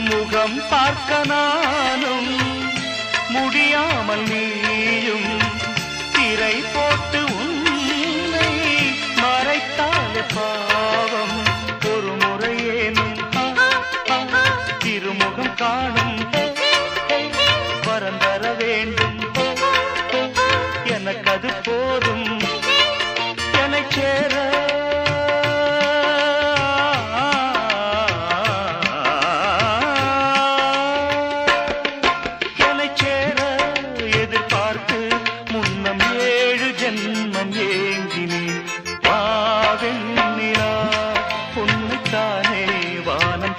முகம் பார்க்க நானும் முடியாமல் நீயும் திரை போட்டு உன்னை மறைத்தாலே பாவம். ஒரு முறையேனும் திருமுகம் காணும் வரம் தர வேண்டும். எனக்கு அது போதும் என்னை சேர. எதிர்பார்த்து முன்னம் 7 ஜென்மம் ஏங்கினேன். வாவெண்ணிலா உன்னைத்தானே வானம்